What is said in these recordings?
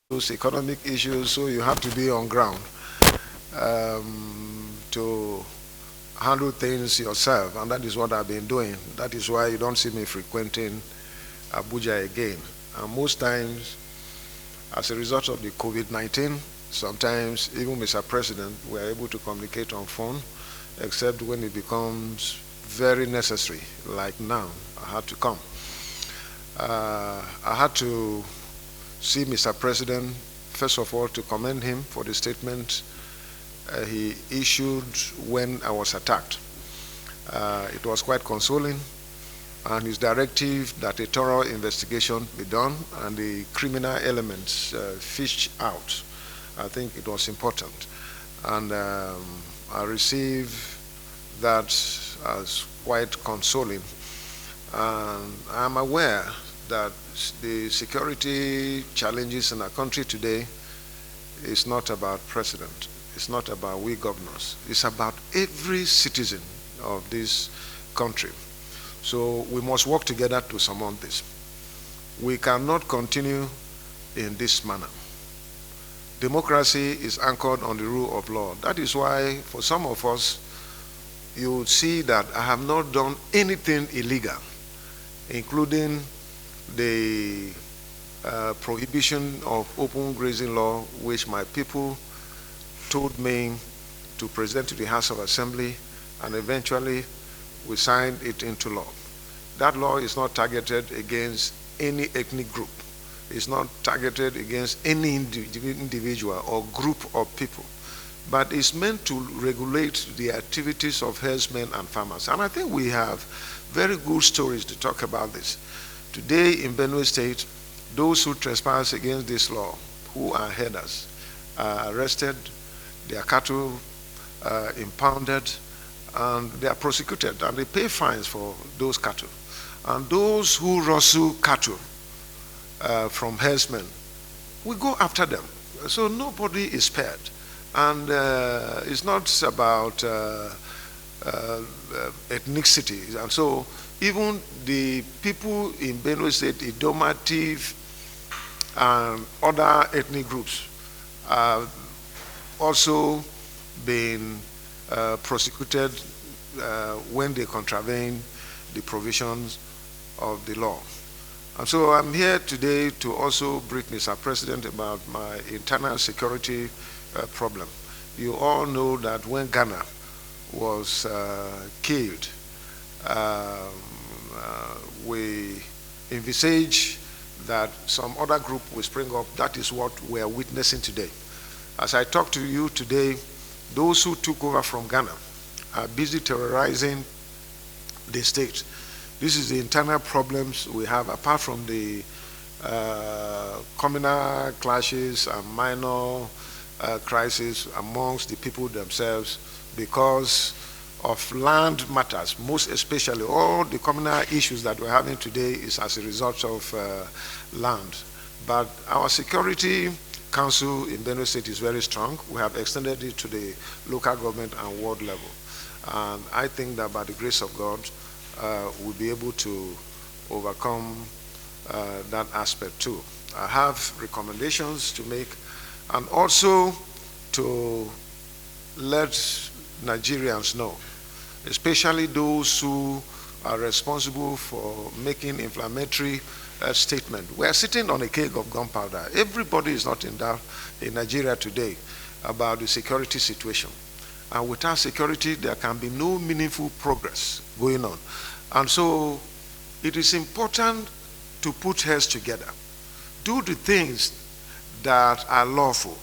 those economic issues, so you have to be on ground to handle things yourself, and that is what I've been doing. That is why you don't see me frequenting Abuja again. And most times, as a result of the COVID-19, sometimes even Mr. President, we're able to communicate on phone, except when it becomes very necessary, like now, I had to come. I had to see Mr. President, first of all, to commend him for the statement he issued when I was attacked. It was quite consoling, and his directive that a thorough investigation be done and the criminal elements fished out. I think it was important. And I received that as quite consoling. And I'm aware that the security challenges in our country today is not about president. It's not about we governors. It's about every citizen of this country. So we must work together to surmount this. We cannot continue in this manner. Democracy is anchored on the rule of law. That is why, for some of us, you will see that I have not done anything illegal, including the prohibition of open grazing law, which my people told me to present to the House of Assembly, and eventually we signed it into law. That law is not targeted against any ethnic group. It's not targeted against any individual or group of people, but it's meant to regulate the activities of herdsmen and farmers. And I think we have very good stories to talk about this. Today in Benue State, those who trespass against this law, who are herders, are arrested, their cattle impounded, and they are prosecuted, and they pay fines for those cattle. And those who rustle cattle from herdsmen, we go after them. So nobody is spared. And it's not about ethnicity. And so even the people in Benue State, Idomativ, and other ethnic groups have also been prosecuted when they contravene the provisions of the law. And so I'm here today to also brief Mr. President about my internal security problem. You all know that when Ghana was killed, we envisage that some other group will spring up. That is what we are witnessing today. As I talk to you today, those who took over from Ghana are busy terrorizing the state. This is the internal problems we have, apart from the communal clashes and minor crises amongst the people themselves because of land matters. Most especially, all the communal issues that we're having today is as a result of land. But our security council in Benue State is very strong. We have extended it to the local government and ward level. And I think that by the grace of God, we'll be able to overcome that aspect too. I have recommendations to make, and also to let Nigerians know, especially those who are responsible for making inflammatory statement. We are sitting on a keg of gunpowder. Everybody is not in doubt in Nigeria today about the security situation. And without security, there can be no meaningful progress going on. And so it is important to put heads together. Do the things that are lawful.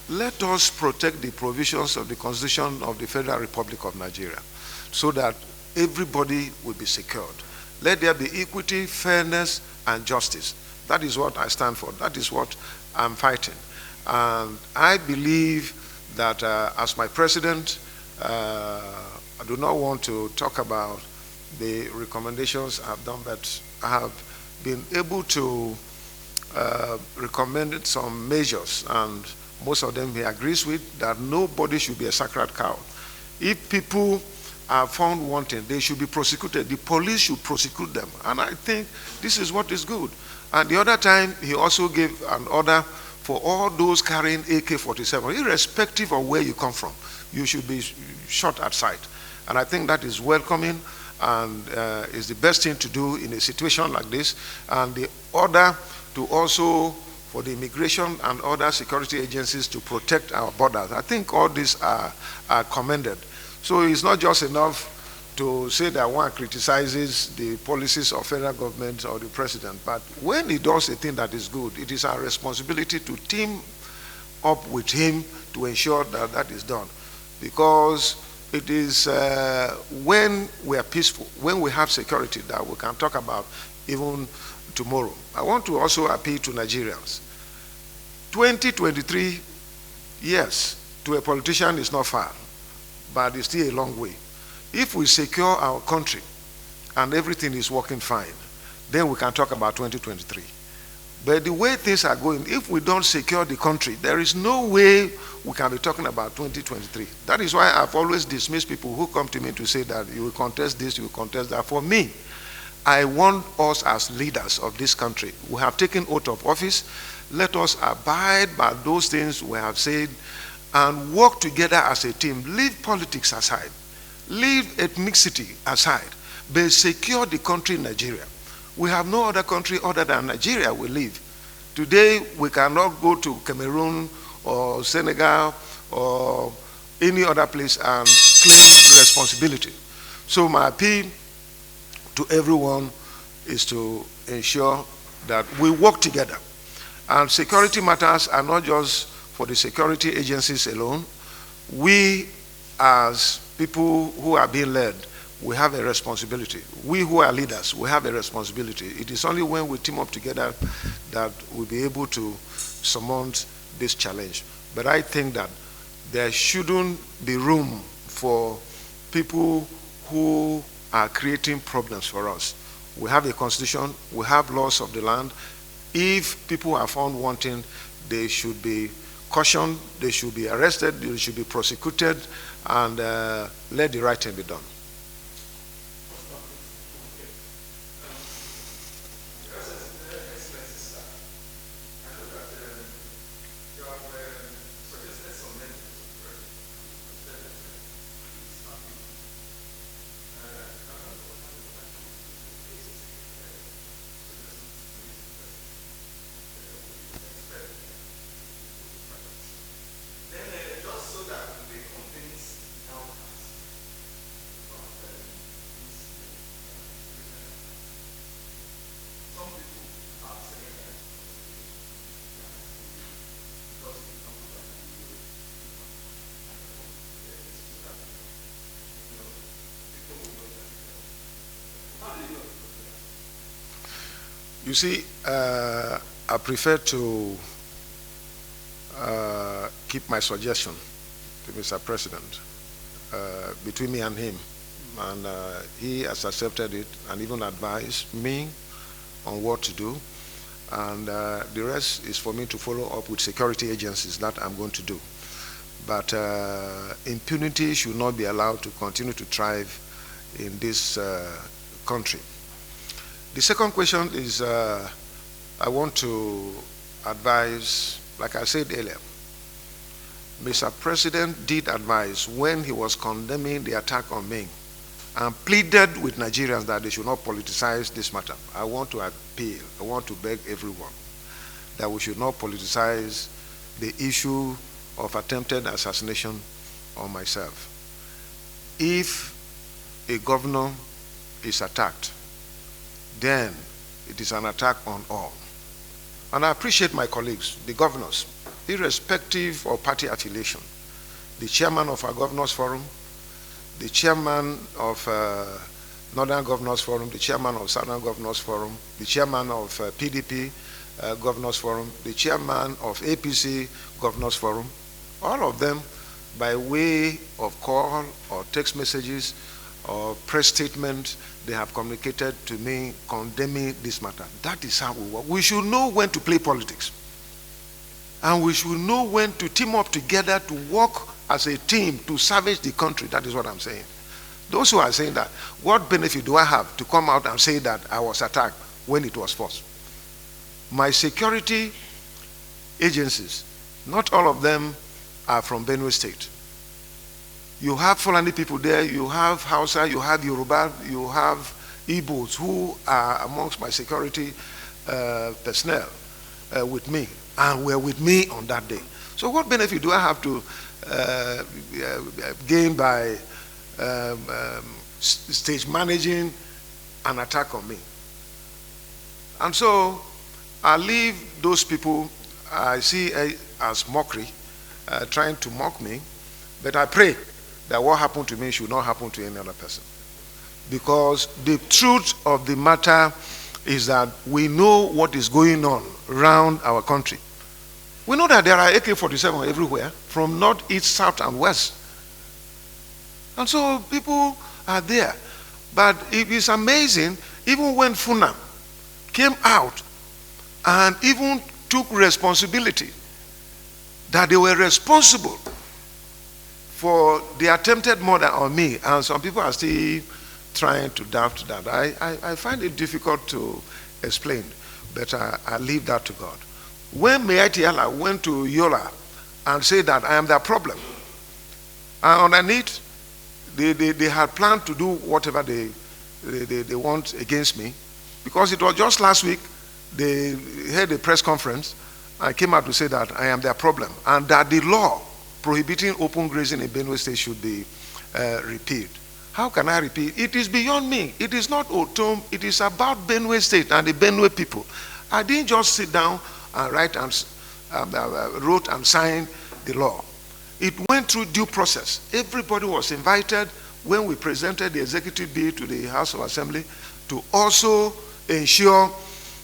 Let us protect the provisions of the Constitution of the Federal Republic of Nigeria so that everybody will be secured. Let there be equity, fairness, and justice. That is what I stand for. That is what I'm fighting. And I believe that as my president, I do not want to talk about the recommendations I've done, but I have been able to recommend some measures, and most of them he agrees with, that nobody should be a sacred cow. If people are found wanting, they should be prosecuted. The police should prosecute them. And I think this is what is good. And the other time, he also gave an order for all those carrying AK-47, irrespective of where you come from, you should be shot at sight. And I think that is welcoming and is the best thing to do in a situation like this. And the order to also for the immigration and other security agencies to protect our borders. I think all these are commended. So it's not just enough to say that one criticizes the policies of federal government or the president, but when he does a thing that is good, it is our responsibility to team up with him to ensure that that is done. Because it is when we are peaceful, when we have security, that we can talk about even tomorrow. I want to also appeal to Nigerians. 2023, yes, to a politician is not far, but it's still a long way. If we secure our country and everything is working fine, then we can talk about 2023. But the way things are going, if we don't secure the country, there is no way we can be talking about 2023. That is why I've always dismissed people who come to me to say that you will contest this, you will contest that. For me, I want us as leaders of this country, we have taken oath of office, let us abide by those things we have said and work together as a team. Leave politics aside. Leave ethnicity aside, but secure the country Nigeria. We have no other country other than Nigeria we live. Today, we cannot go to Cameroon or Senegal or any other place and claim responsibility. So my appeal to everyone is to ensure that we work together. And security matters are not just for the security agencies alone. We as people who are being led, we have a responsibility. We who are leaders, we have a responsibility. It is only when we team up together that we'll be able to surmount this challenge. But I think that there shouldn't be room for people who are creating problems for us. We have a constitution, we have laws of the land. If people are found wanting, they should be cautioned, they should be arrested, they should be prosecuted, and let the right thing be done. You see, I prefer to keep my suggestion to Mr. President between me and him. And he has accepted it and even advised me on what to do. And the rest is for me to follow up with security agencies that I'm going to do. But impunity should not be allowed to continue to thrive in this country. The second question is, I want to advise, like I said earlier, Mr. President did advise when he was condemning the attack on me and pleaded with Nigerians that they should not politicize this matter. I want to appeal, I want to beg everyone that we should not politicize the issue of attempted assassination on myself. If a governor is attacked, then it is an attack on all. And I appreciate my colleagues, the governors, irrespective of party affiliation, the chairman of our governors forum, the chairman of Northern Governors Forum, the chairman of Southern Governors Forum, the chairman of PDP Governors Forum, the chairman of APC Governors Forum, all of them, by way of call or text messages or press statement, they have communicated to me condemning this matter. That is how we work. We should know when to play politics. And we should know when to team up together to work as a team to salvage the country. That is what I'm saying. Those who are saying that, what benefit do I have to come out and say that I was attacked when it was false? My security agencies, not all of them are from Benue State. You have Fulani people there, you have Hausa, you have Yoruba, you have Igbos who are amongst my security personnel with me, and were with me on that day. So what benefit do I have to gain by stage managing an attack on me? And so I leave those people I see as mockery, trying to mock me, but I pray that what happened to me should not happen to any other person. Because the truth of the matter is that we know what is going on around our country. We know that there are AK-47 everywhere, from north, east, south, and west. And so people are there. But it is amazing, even when Funam came out and even took responsibility, that they were responsible for the attempted murder on me, and some people are still trying to doubt that. I find it difficult to explain, but I leave that to God. When Meati Allah went to Yola and said that I am their problem, and underneath, they had planned to do whatever they want against me, because it was just last week they had a press conference and came out to say that I am their problem, and that the law prohibiting open grazing in Benue State should be repealed. How can I repeat? It is beyond me. It is not Ortom. It is about Benue State and the Benue people. I didn't just sit down and write and wrote and signed the law. It went through due process. Everybody was invited when we presented the executive bill to the House of Assembly to also ensure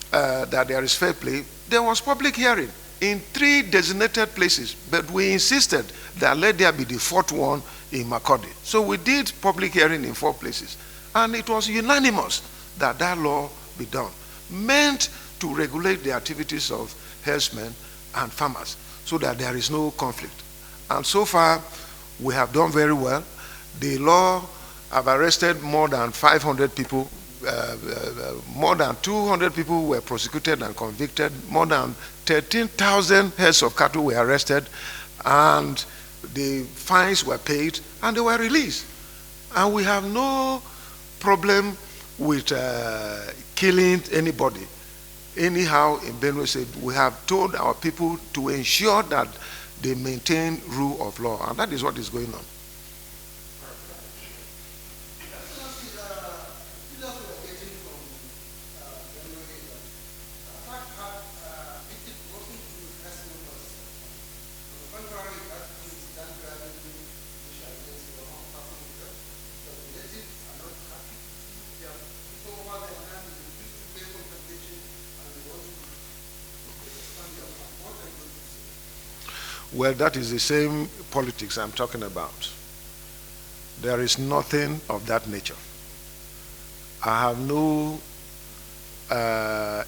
that there is fair play. There was public hearing in 3 designated places, but we insisted that let there be the 4th one in Makurdi. So we did public hearing in 4 places, and it was unanimous that that law be done, meant to regulate the activities of herdsmen and farmers so that there is no conflict. And so far, we have done very well. The law have arrested more than 500 people. More than 200 people were prosecuted and convicted. More than 13,000 heads of cattle were arrested, and the fines were paid, and they were released. And we have no problem with killing anybody. Anyhow, in Benue State, we have told our people to ensure that they maintain rule of law, and that is what is going on. Well, that is the same politics I'm talking about. There is nothing of that nature. I have no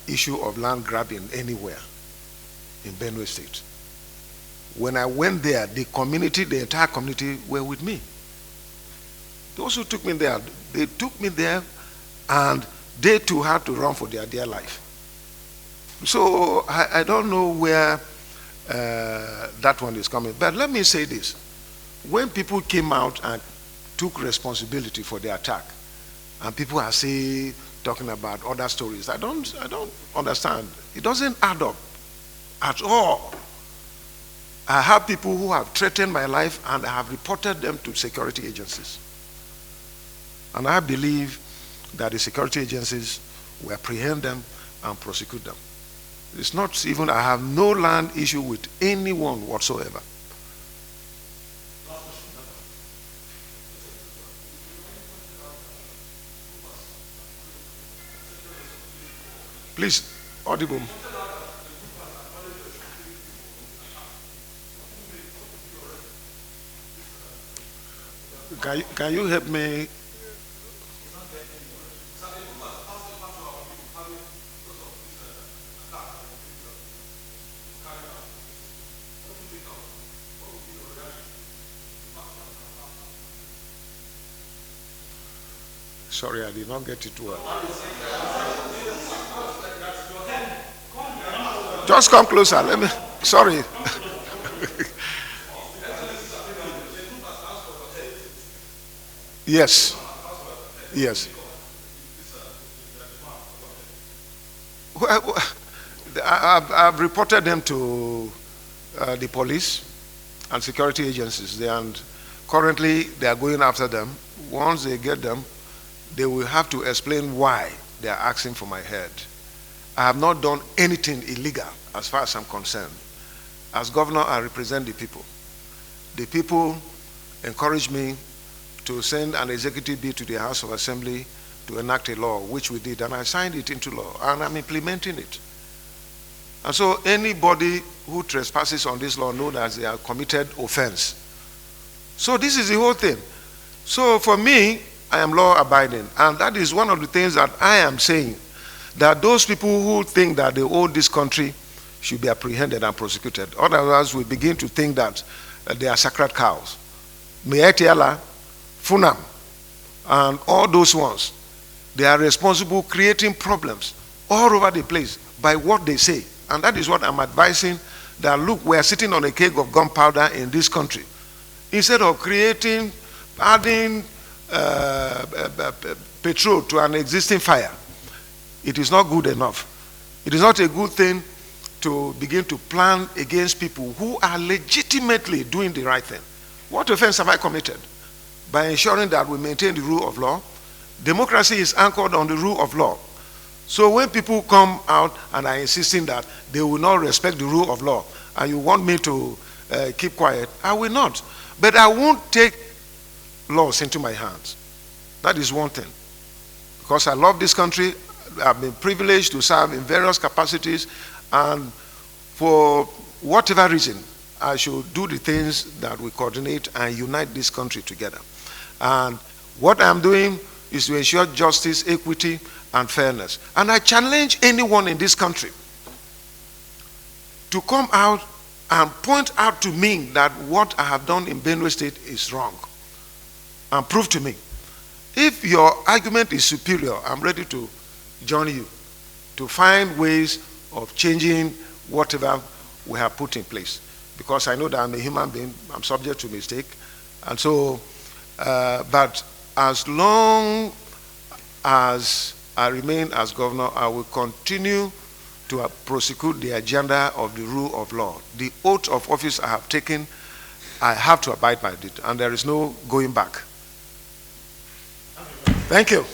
issue of land grabbing anywhere in Benue State. When I went there, the community, the entire community were with me. Those who took me there, they took me there, and they too had to run for their dear life. So I don't know where that one is coming. But let me say this. When people came out and took responsibility for the attack, and people are saying, talking about other stories, I don't understand. It doesn't add up at all. I have people who have threatened my life, and I have reported them to security agencies. And I believe that the security agencies will apprehend them and prosecute them. It's not even, I have no land issue with anyone whatsoever. Please, audible. Can you help me? Sorry, I did not get it well. Just come closer. Sorry. Yes. Yes. Well, I've reported them to the police and security agencies, and currently they are going after them. Once they get them, they will have to explain why they are asking for my head. I have not done anything illegal as far as I'm concerned. As governor, I represent the people. The people encouraged me to send an executive bill to the House of Assembly to enact a law, which we did, and I signed it into law, and I'm implementing it. And so anybody who trespasses on this law knows that they have committed offense. So this is the whole thing. So for me, I am law abiding, and that is one of the things that I am saying, that those people who think that they own this country should be apprehended and prosecuted. Otherwise, we begin to think that they are sacred cows. Mietiala, Funam, and all those ones, they are responsible creating problems all over the place by what they say. And that is what I'm advising, that look, we are sitting on a keg of gunpowder in this country. Instead of adding petrol to an existing fire, it is not good enough. It is not a good thing to begin to plan against people who are legitimately doing the right thing. What offense have I committed? By ensuring that we maintain the rule of law. Democracy is anchored on the rule of law. So when people come out and are insisting that they will not respect the rule of law, and you want me to keep quiet, I will not. But I won't take laws into my hands. That is one thing. Because I love this country, I've been privileged to serve in various capacities, and for whatever reason, I should do the things that we coordinate and unite this country together. And what I'm doing is to ensure justice, equity, and fairness. And I challenge anyone in this country to come out and point out to me that what I have done in Benue State is wrong, and prove to me. If your argument is superior, I'm ready to join you to find ways of changing whatever we have put in place. Because I know that I'm a human being, I'm subject to mistake. And so, but as long as I remain as governor, I will continue to prosecute the agenda of the rule of law. The oath of office I have taken, I have to abide by it, and there is no going back. Thank you.